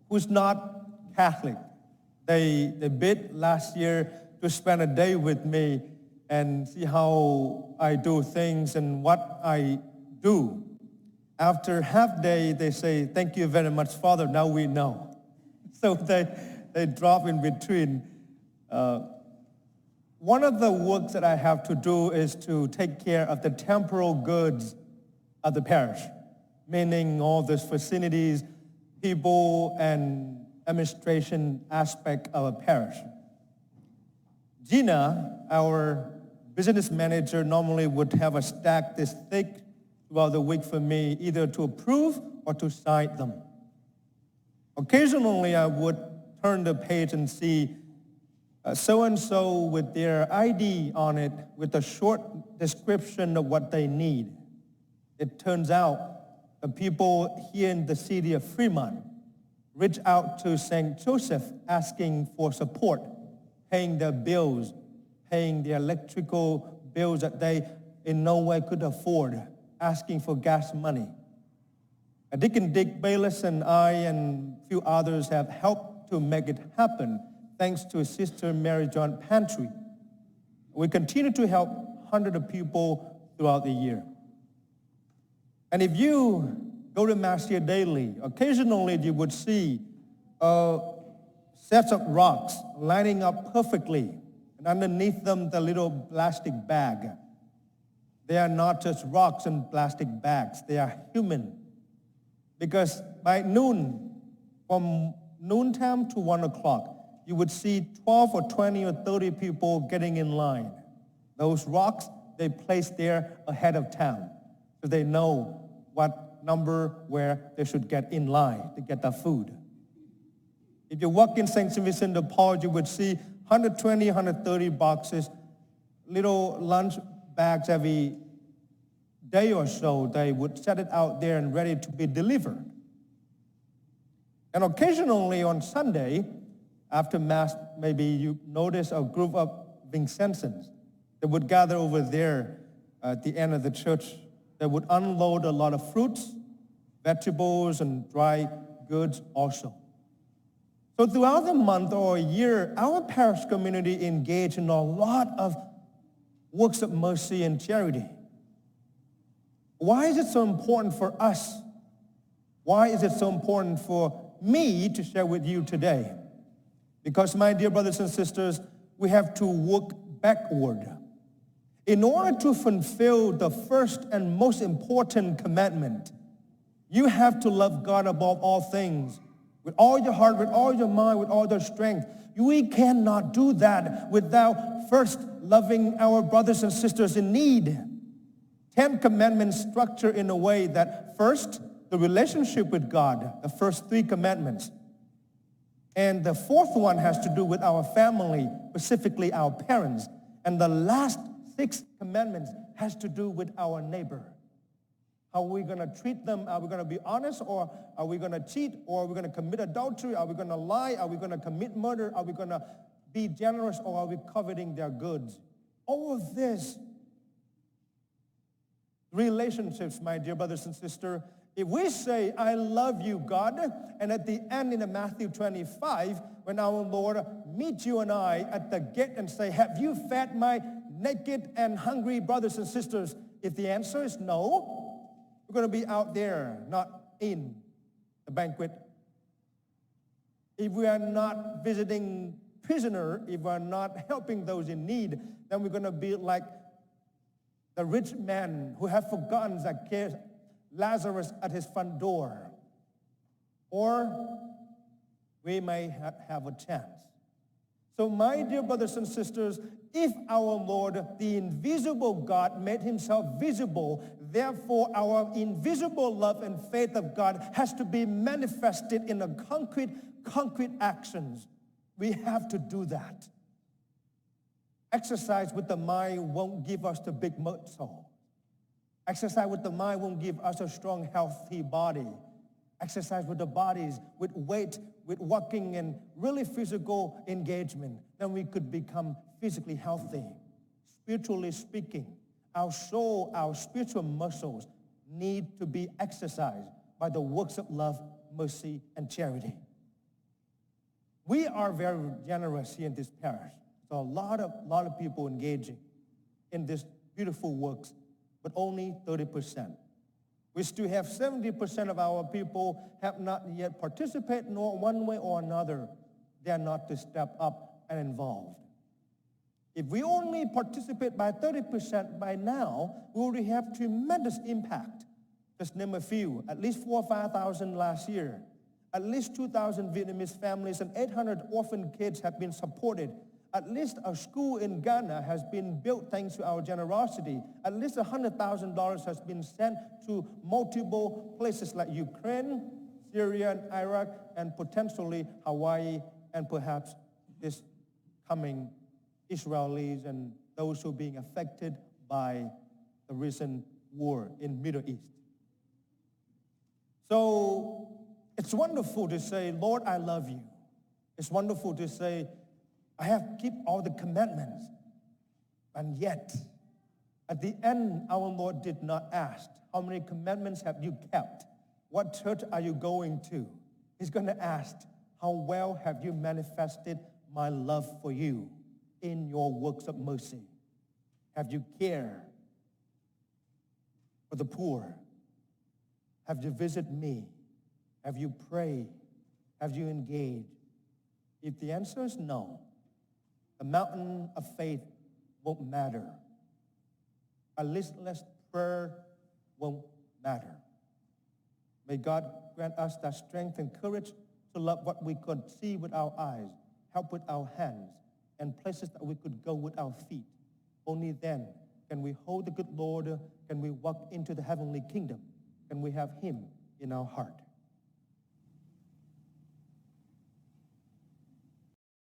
who's not Catholic. They bid last year to spend a day with me and see how I do things and what I do. After half day, they say, "Thank you very much, Father, now we know." So they drop in between. One of the works that I have to do is to take care of the temporal goods of the parish, meaning all those facilities, people, and administration aspect of a parish. Gina, our business manager, normally would have a stack this thick throughout the week for me, either to approve or to sign them. Occasionally, I would turn the page and see so-and-so with their ID on it with a short description of what they need. It turns out the people here in the city of Fremont reached out to St. Joseph asking for support, paying their bills, paying the electrical bills that they in no way could afford, asking for gas money. Deacon Dick Bayless and I and a few others have helped to make it happen, thanks to Sister Mary John Pantry. We continue to help hundreds of people throughout the year. And if you go to Mass here daily, occasionally you would see sets of rocks lining up perfectly, and underneath them the little plastic bag. They are not just rocks and plastic bags, they are human. Because by noon, from noontime to 1 o'clock, you would see 12 or 20 or 30 people getting in line. Those rocks, they place there ahead of time, so they know what number where they should get in line to get their food. If you walk in St. Vincent de Paul, you would see 120, 130 boxes, little lunch bags every day or so. They would set it out there and ready to be delivered. And occasionally on Sunday, after Mass, maybe you notice a group of Vincentians that would gather over there at the end of the church. They would unload a lot of fruits, vegetables, and dry goods also. So throughout the month or a year, our parish community engaged in a lot of works of mercy and charity. Why is it so important for us? Why is it so important for me to share with you today? Because, my dear brothers and sisters, we have to work backward. In order to fulfill the first and most important commandment, you have to love God above all things, with all your heart, with all your mind, with all your strength. We cannot do that without first loving our brothers and sisters in need. 10 commandments structure in a way that first, the relationship with God, the first 3 commandments. And the fourth one has to do with our family, specifically our parents. And the last 6 commandments has to do with our neighbor. How are we going to treat them? Are we going to be honest, or are we going to cheat, or are we going to commit adultery? Are we going to lie? Are we going to commit murder? Are we going to be generous, or are we coveting their goods? All of this relationships, my dear brothers and sisters, if we say, "I love you, God," and at the end in Matthew 25, when our Lord meets you and I at the gate and say, "Have you fed my naked and hungry brothers and sisters?" If the answer is no, we're going to be out there, not in the banquet. If we are not visiting prisoners, if we are not helping those in need, then we're going to be like the rich man who had forgotten Zacchaeus, Lazarus at his front door. Or we may have a chance. So, my dear brothers and sisters, if our Lord, the invisible God, made himself visible, therefore our invisible love and faith of God has to be manifested in a concrete actions. We have to do that. Exercise with the mind won't give us the big muscle. Exercise with the mind won't give us a strong, healthy body. Exercise with the bodies, with weight, with walking and really physical engagement, then we could become physically healthy. Spiritually speaking, our soul, our spiritual muscles need to be exercised by the works of love, mercy, and charity. We are very generous here in this parish. So a lot of people engaging in this beautiful works, but only 30%. We still have 70% of our people have not yet participated, nor one way or another, they are not to step up and involved. If we only participate by 30% by now, we already have tremendous impact. Just name a few, at least 4,000 or 5,000 last year. At least 2,000 Vietnamese families and 800 orphan kids have been supported. At least a school in Ghana has been built thanks to our generosity. At least $100,000 has been sent to multiple places like Ukraine, Syria, and Iraq, and potentially Hawaii, and perhaps this coming Israelis and those who are being affected by the recent war in Middle East. So it's wonderful to say, Lord, I love you. It's wonderful to say, I have kept all the commandments. And yet, at the end, our Lord did not ask, how many commandments have you kept? What church are you going to? He's going to ask, how well have you manifested my love for you in your works of mercy? Have you cared for the poor? Have you visited me? Have you prayed? Have you engaged? If the answer is no, the mountain of faith won't matter. A listless prayer won't matter. May God grant us that strength and courage to love what we could see with our eyes, help with our hands, and places that we could go with our feet. Only then can we hold the good Lord, can we walk into the heavenly kingdom, can we have Him in our heart.